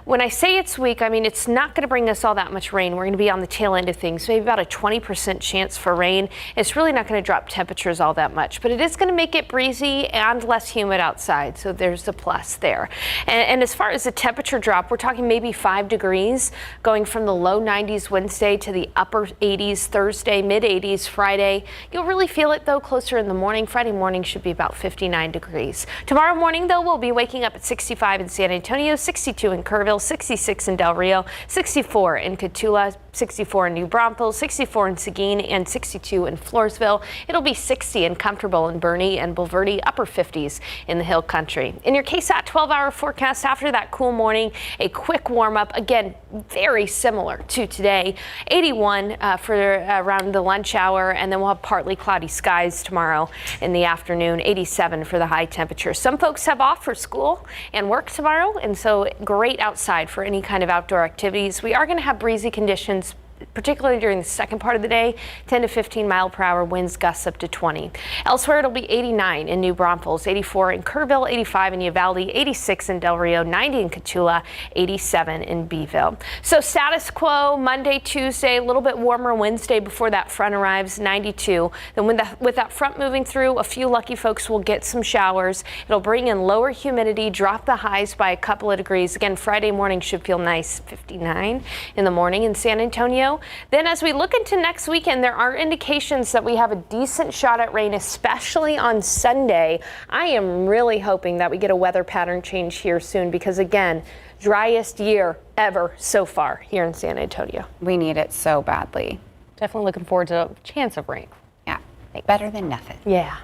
[SPEAKER 14] When I say it's weak, I mean it's not going to bring us all that much rain. We're going to be on the tail end of things, maybe about a 20% chance for rain. It's really not going to drop temperatures all that that much, but it is going to make it breezy and less humid outside, so there's a plus there. And as far as the temperature drop, we're talking maybe 5 degrees, going from the low 90s Wednesday to the upper 80s Thursday, mid 80s Friday. You'll really feel it though closer in the morning. Friday morning should be about 59 degrees. Tomorrow morning though, we'll be waking up at 65 in San Antonio, 62 in Kerrville, 66 in Del Rio, 64 in Cotulla, 64 in New Braunfels, 64 in Seguin, and 62 in Floresville. It'll be 60 and comfortable in Boerne and Bulverde, upper 50s in the Hill Country. In your KSAT 12-hour forecast, after that cool morning, a quick warm-up, again, very similar to today. 81 for around the lunch hour, and then we'll have partly cloudy skies tomorrow in the afternoon, 87 for the high temperature. Some folks have off for school and work tomorrow, and so great outside for any kind of outdoor activities. We are going to have breezy conditions, particularly during the second part of the day. 10 to 15 mile per hour winds, gusts up to 20. Elsewhere, it'll be 89 in New Braunfels, 84 in Kerrville, 85 in Uvalde, 86 in Del Rio, 90 in Cotulla, 87 in Beeville. So status quo Monday, Tuesday, a little bit warmer Wednesday before that front arrives, 92. Then with that front moving through, a few lucky folks will get some showers. It'll bring in lower humidity, drop the highs by a couple of degrees. Again, Friday morning should feel nice, 59 in the morning in San Antonio. Then as we look into next weekend, there are indications that we have a decent shot at rain, especially on Sunday. I am really hoping that we get a weather pattern change here soon because, again, driest year ever so far here in San Antonio.
[SPEAKER 3] We need it so badly.
[SPEAKER 5] Definitely looking forward to a chance of rain.
[SPEAKER 3] Yeah, better than nothing.
[SPEAKER 5] Yeah.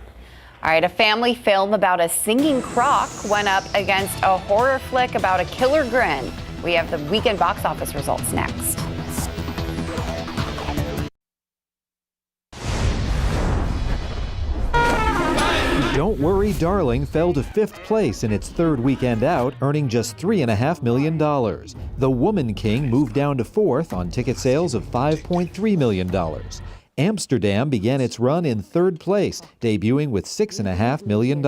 [SPEAKER 3] All right, a family film about a singing croc went up against a horror flick about a killer grin. We have the weekend box office results next.
[SPEAKER 7] Don't Worry, Darling fell to 5th place in its third weekend out, earning just $3.5 million. The Woman King moved down to 4th on ticket sales of $5.3 million. Amsterdam began its run in 3rd place, debuting with $6.5 million.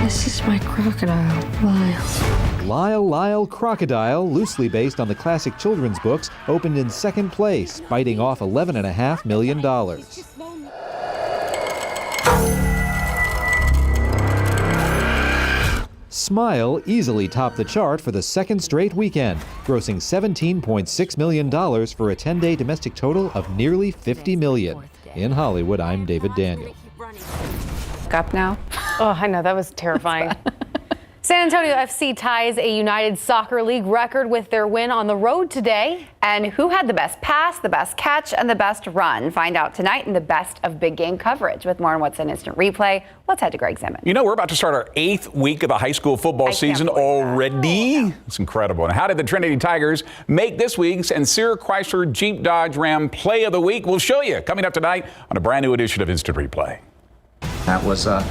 [SPEAKER 8] This is my crocodile, Lyle.
[SPEAKER 7] Lyle Crocodile, loosely based on the classic children's books, opened in 2nd place, biting off $11.5 million. Smile easily topped the chart for the 2nd straight weekend, grossing $17.6 million for a 10-day domestic total of nearly $50 million. In Hollywood, I'm David Daniel.
[SPEAKER 3] Up now?
[SPEAKER 5] Oh, I know, that was terrifying. San Antonio FC ties a United Soccer League record with their win on the road today.
[SPEAKER 3] And who had the best pass, the best catch, and the best run? Find out tonight in the best of big game coverage. With more on What's an Instant Replay, let's head to Greg Zimmern.
[SPEAKER 20] You know, we're about to start our 8th week of the high school football season already. It's incredible. And how did the Trinity Tigers make this week's and Sear Chrysler Jeep Dodge Ram Play of the Week? We'll show you coming up tonight on a brand new edition of Instant Replay.
[SPEAKER 10] That was a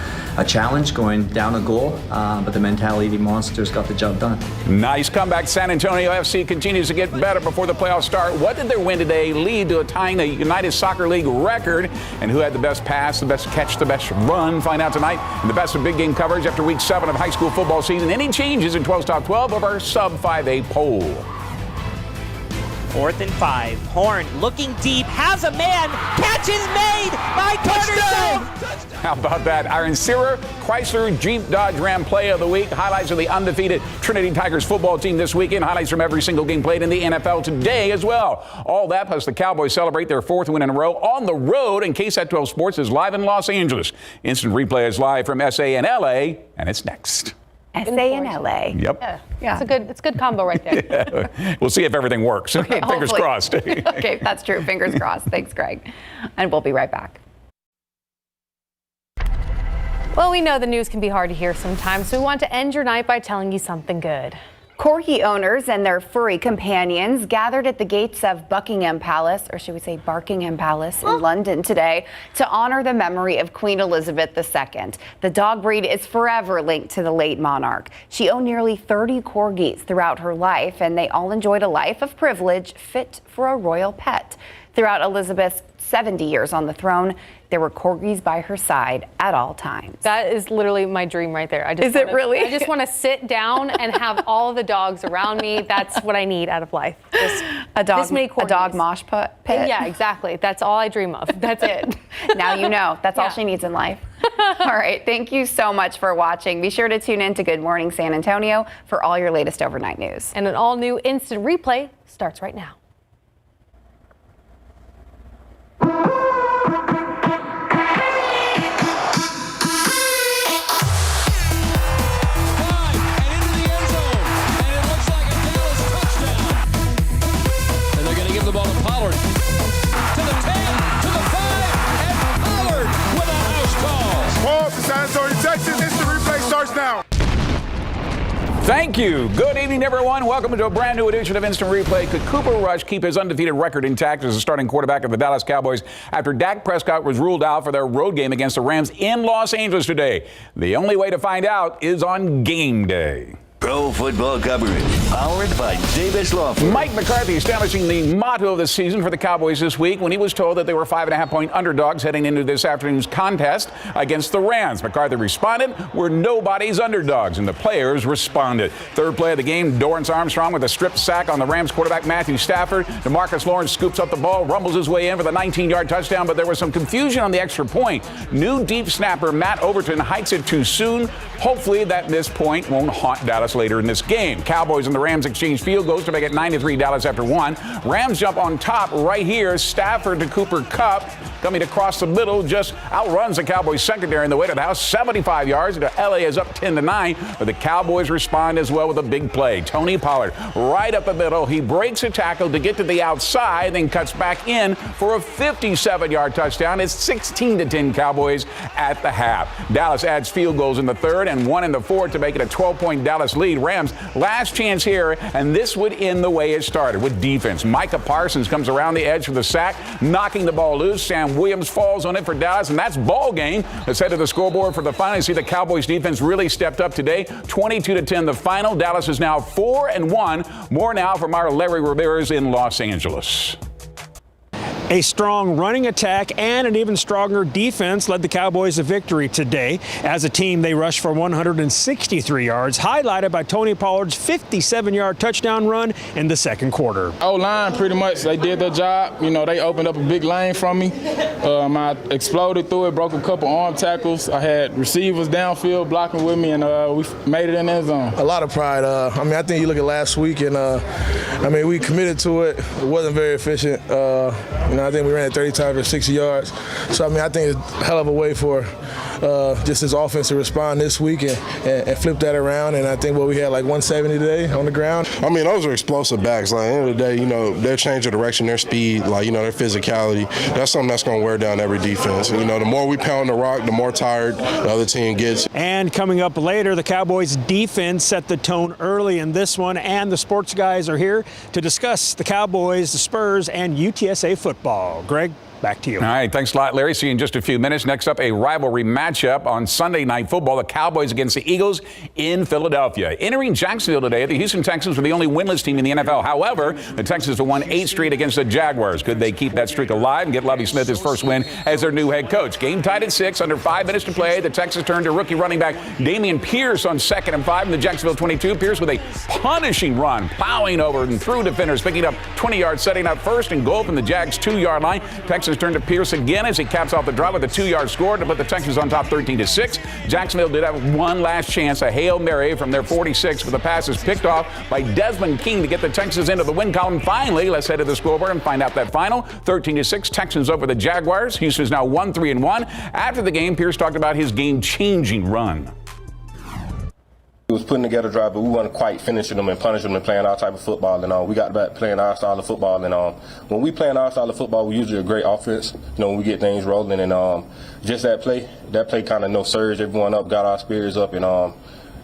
[SPEAKER 10] challenge going down a goal, but the mentality monsters got the job done.
[SPEAKER 20] Nice comeback. San Antonio FC continues to get better before the playoffs start. What did their win today lead to tying the United Soccer League record? And who had the best pass, the best catch, the best run? Find out tonight in the best of big game coverage after week 7 of high school football season. Any changes in 12's top 12 of our sub 5A poll?
[SPEAKER 11] 4th and 5. Horn looking deep, has a man. Catch is made by Carter.
[SPEAKER 20] How about that? Our Sear Chrysler Jeep Dodge Ram Play of the Week. Highlights of the undefeated Trinity Tigers football team this weekend. Highlights from every single game played in the NFL today as well. All that plus the Cowboys celebrate their 4th win in a row on the road. And KSAT 12 Sports is live in Los Angeles. Instant Replay is live from SA and LA, and it's next.
[SPEAKER 3] SA and LA.
[SPEAKER 20] Yep.
[SPEAKER 5] Yeah. It's a good combo right there.
[SPEAKER 20] Yeah. We'll see if everything works.
[SPEAKER 3] Okay,
[SPEAKER 20] Fingers crossed.
[SPEAKER 3] Okay, that's true. Fingers crossed. Thanks, Greg. And we'll be right back.
[SPEAKER 5] Well, we know the news can be hard to hear sometimes, so we want to end your night by telling you something good.
[SPEAKER 3] Corgi owners and their furry companions gathered at the gates of Buckingham Palace, or should we say Barkingham Palace in London today, to honor the memory of Queen Elizabeth II. The dog breed is forever linked to the late monarch. She owned nearly 30 corgis throughout her life, and they all enjoyed a life of privilege fit for a royal pet. Throughout Elizabeth's 70 years on the throne, there were corgis by her side at all times.
[SPEAKER 5] That is literally my dream right there.
[SPEAKER 3] Is it really?
[SPEAKER 5] I just want to sit down and have all the dogs around me. That's what I need out of life. Just
[SPEAKER 3] a dog,
[SPEAKER 5] this many corgis.
[SPEAKER 3] a dog mosh pit.
[SPEAKER 5] Yeah, exactly. That's all I dream of. That's it.
[SPEAKER 3] Now you know. That's all she needs in life. All right. Thank you so much for watching. Be sure to tune in to Good Morning San Antonio for all your latest overnight news.
[SPEAKER 5] And an all-new instant replay starts right now.
[SPEAKER 4] The ball to Pollard. To the 10, to the 5, and Pollard with a house call.
[SPEAKER 12] Ball to San Antonio, Texas. Instant replay starts now.
[SPEAKER 20] Thank you. Good evening, everyone. Welcome to a brand new edition of Instant Replay. Could Cooper Rush keep his undefeated record intact as the starting quarterback of the Dallas Cowboys after Dak Prescott was ruled out for their road game against the Rams in Los Angeles today? The only way to find out is on game day.
[SPEAKER 13] Pro football coverage, powered by Davis Law Firm.
[SPEAKER 20] Mike McCarthy establishing the motto of the season for the Cowboys this week when he was told that they were 5.5-point underdogs heading into this afternoon's contest against the Rams. McCarthy responded, "We're nobody's underdogs," and the players responded. Third play of the game, Dorrance Armstrong with a strip sack on the Rams quarterback Matthew Stafford. DeMarcus Lawrence scoops up the ball, rumbles his way in for the 19-yard touchdown, but there was some confusion on the extra point. New deep snapper Matt Overton hikes it too soon. Hopefully that missed point won't haunt Dallas later in this game. Cowboys and the Rams exchange field goals to make it 9-3 Dallas after one. Rams jump on top right here. Stafford to Cooper Kupp coming across the middle, just outruns the Cowboys secondary in the way to the house, 75 yards. LA is up 10-9, but the Cowboys respond as well with a big play. Tony Pollard right up the middle. He breaks a tackle to get to the outside, then cuts back in for a 57-yard touchdown. It's 16-10 Cowboys at the half. Dallas adds field goals in the third and one in the fourth to make it a 12-point Dallas lead. Rams last chance here, and this would end the way it started with defense. Micah Parsons comes around the edge for the sack, knocking the ball loose. Sam Williams falls on it for Dallas, and that's ball game. Let's head to the scoreboard for the final. You see the Cowboys defense really stepped up today. 22-10 the final. Dallas is now 4-1. More now from our Larry Ramirez in Los Angeles.
[SPEAKER 17] A strong running attack and an even stronger defense led the Cowboys to victory today. As a team, they rushed for 163 yards, highlighted by Tony Pollard's 57-yard touchdown run in the second quarter.
[SPEAKER 18] O-line, pretty much, they did their job. You know, they opened up a big lane from me. I exploded through it, broke a couple arm tackles. I had receivers downfield blocking with me, and we made it in that zone.
[SPEAKER 26] A lot of pride. I think you look at last week, and we committed to it. It wasn't very efficient. I think we ran it 30 times for 60 yards. So, I think it's a hell of a way for just this offense to respond this week and flip that around. And I think we had like 170 today on the ground.
[SPEAKER 27] Those are explosive backs. Like, at the end of the day, their change of direction, their speed, their physicality, that's something that's going to wear down every defense. The more we pound the rock, the more tired the other team gets.
[SPEAKER 17] And coming up later, the Cowboys defense set the tone early in this one, and the sports guys are here to discuss the Cowboys, the Spurs, and UTSA football. Greg, back to you.
[SPEAKER 20] All right, thanks a lot, Larry. See you in just a few minutes. Next up, a rivalry matchup on Sunday Night Football, the Cowboys against the Eagles in Philadelphia. Entering Jacksonville today, the Houston Texans were the only winless team in the NFL. However, the Texans have won 8 straight against the Jaguars. Could they keep that streak alive and get Lovie Smith his first win as their new head coach? Game tied at 6, under 5 minutes to play. The Texans turned to rookie running back Dameon Pierce on 2nd and 5 in the Jacksonville 22. Pierce with a punishing run, plowing over and through defenders, picking up 20 yards, setting up first and goal from the Jags' 2-yard line. Texans turned to Pierce again as he caps off the drive with a 2-yard score to put the Texans on top 13-6. Jacksonville did have one last chance, a Hail Mary from their 46, but the pass is picked off by Desmond King to get the Texans into the win column. Finally, let's head to the scoreboard and find out that final. 13-6, Texans over the Jaguars. Houston is now 1-3-1. After the game, Pierce talked about his game-changing run.
[SPEAKER 28] We was putting together a drive, but we weren't quite finishing them and punishing them and playing our type of football. And we got back playing our style of football. And when we playing our style of football, we usually a great offense. When we get things rolling. And just that play kind of surged everyone up, got our spirits up, and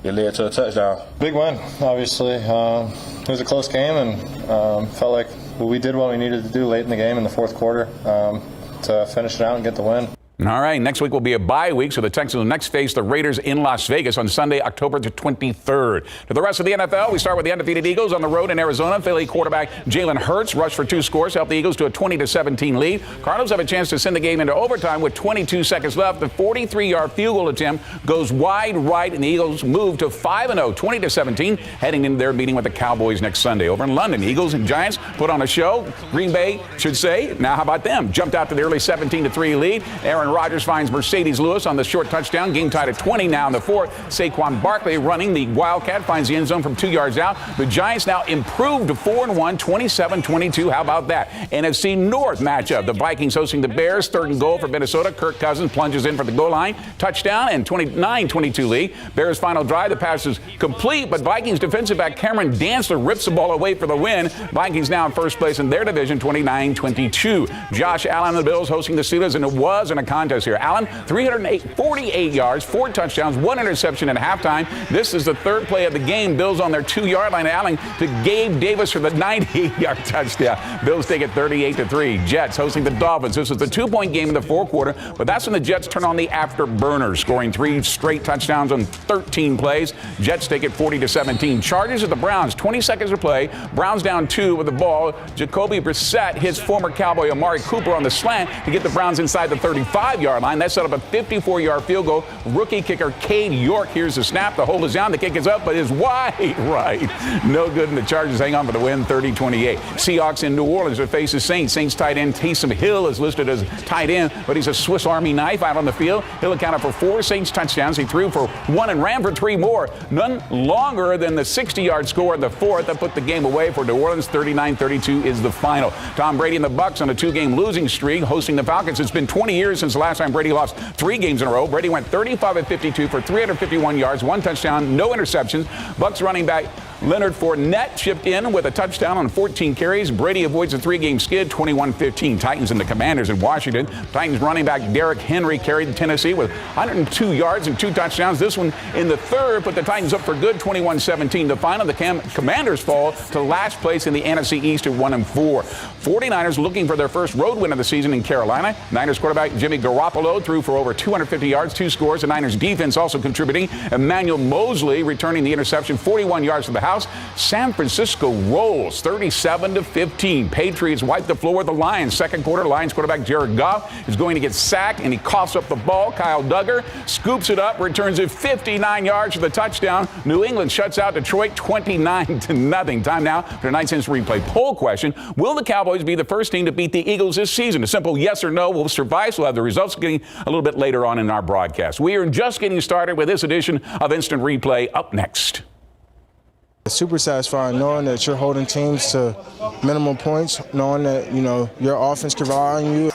[SPEAKER 28] it led to a touchdown.
[SPEAKER 29] Big win, obviously. It was a close game, and felt like we did what we needed to do late in the game in the fourth quarter to finish it out and get the win.
[SPEAKER 20] All right, next week will be a bye week, so the Texans will next face the Raiders in Las Vegas on Sunday, October the 23rd. To the rest of the NFL, we start with the undefeated Eagles on the road in Arizona. Philly quarterback Jalen Hurts rushed for 2 scores to help the Eagles to a 20-17 lead. Cardinals have a chance to send the game into overtime with 22 seconds left. The 43-yard field goal attempt goes wide right, and the Eagles move to 5-0, 20-17, heading into their meeting with the Cowboys next Sunday. Over in London, Eagles and Giants put on a show. Green Bay should say, now how about them? Jumped out to the early 17-3 lead. Aaron Rodgers finds Mercedes Lewis on the short touchdown. Game tied at 20 now in the fourth. Saquon Barkley running the Wildcat finds the end zone from 2 yards out. The Giants now improved to 4-1, 27-22. How about that? NFC North matchup. The Vikings hosting the Bears. 3rd and goal for Minnesota. Kirk Cousins plunges in for the goal line. Touchdown and 29-22 lead. Bears final drive. The pass is complete, but Vikings defensive back Cameron Dantzler rips the ball away for the win. Vikings now in first place in their division, 29-22. Josh Allen and the Bills hosting the Steelers, and it was in a contest here. Allen, 348 yards, 4 touchdowns, 1 interception at halftime. This is the 3rd play of the game. Bills on their 2-yard line. Allen to Gabe Davis for the 98-yard touchdown. Bills take it 38-3. Jets hosting the Dolphins. This was the 2-point game in the 4th quarter, but that's when the Jets turn on the afterburners, scoring 3 straight touchdowns on 13 plays. Jets take it 40-17. Chargers at the Browns, 20 seconds to play. Browns down 2 with the ball. Jacoby Brissett hits former Cowboy Amari Cooper on the slant to get the Browns inside the 35-yard line. That set up a 54-yard field goal. Rookie kicker Cade York. Here's the snap. The hold is down. The kick is up, but is wide right. No good, and the Chargers hang on for the win, 30-28. Seahawks in New Orleans will face the Saints. Saints tight end Taysom Hill is listed as tight end, but he's a Swiss Army knife out on the field. Hill accounted for 4 Saints touchdowns. He threw for 1 and ran for 3 more. None longer than the 60-yard score in the 4th that put the game away for New Orleans. 39-32 is the final. Tom Brady and the Bucs on a 2-game losing streak, hosting the Falcons. It's been 20 years since the last time Brady lost 3 games in a row. Brady went 35-52 for 351 yards, 1 touchdown, no interceptions. Bucs running back Leonard Fournette chipped in with a touchdown on 14 carries. Brady avoids a 3-game skid, 21-15. Titans and the Commanders in Washington. Titans running back Derrick Henry carried Tennessee with 102 yards and 2 touchdowns. This one in the 3rd put the Titans up for good, 21-17. The final, the Commanders fall to last place in the NFC East at 1-4. 49ers looking for their first road win of the season in Carolina. Niners quarterback Jimmy Garoppolo threw for over 250 yards, 2 scores. The Niners defense also contributing. Emmanuel Mosley returning the interception, 41 yards to the house. San Francisco rolls 37-15. Patriots wipe the floor with the Lions. 2nd quarter, Lions quarterback Jared Goff is going to get sacked, and he coughs up the ball. Kyle Duggar scoops it up, returns it 59 yards for the touchdown. New England shuts out Detroit 29-0. Time now for tonight's instant replay poll question. Will the Cowboys be the first team to beat the Eagles this season? A simple yes or no will suffice. We'll have the results getting a little bit later on in our broadcast. We are just getting started with this edition of Instant Replay. Up next.
[SPEAKER 9] It's super satisfying knowing that you're holding teams to minimum points, knowing that, your offense can rely on you.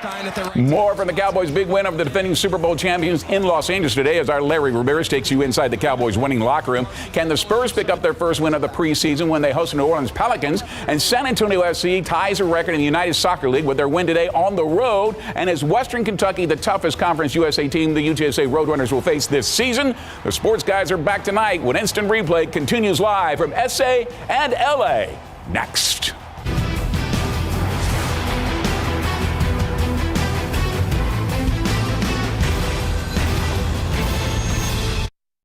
[SPEAKER 20] More from the Cowboys' big win of the defending Super Bowl champions in Los Angeles today as our Larry Ramirez takes you inside the Cowboys' winning locker room. Can the Spurs pick up their first win of the preseason when they host the New Orleans Pelicans? And San Antonio FC ties a record in the United Soccer League with their win today on the road. And is Western Kentucky the toughest Conference USA team the UTSA Roadrunners will face this season? The sports guys are back tonight when Instant Replay continues live from SA and LA next.